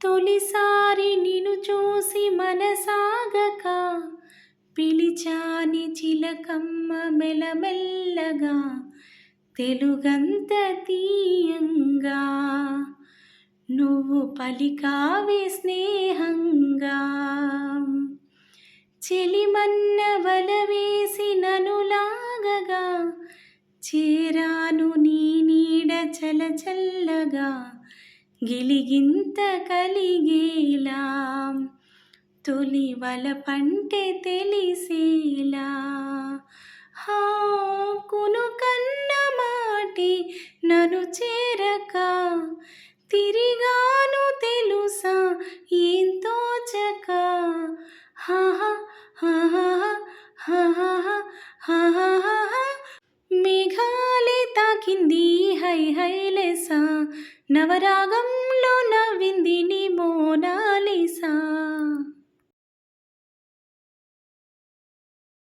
తొలిసారి నిన్ను చూసి మనసాగక పిలిచాని చిలకమ్మ మెల్లమెల్లగా తెలుగంత తీయంగా నువ్వు పలికావే స్నేహంగా చెలిమన్న వల వేసి నన్ను లాగగా చేరాను నీ నీడ చలచల్లగా గిలిగింత కలిగేలా తొలి వలపంటే తెలిసేలా కునుకన్న మాటి నన్ను చేరక తిరిగాను తెలుసా ఏం తోచక మేఘాలే తాకింది హై హైలేసా నవరాగ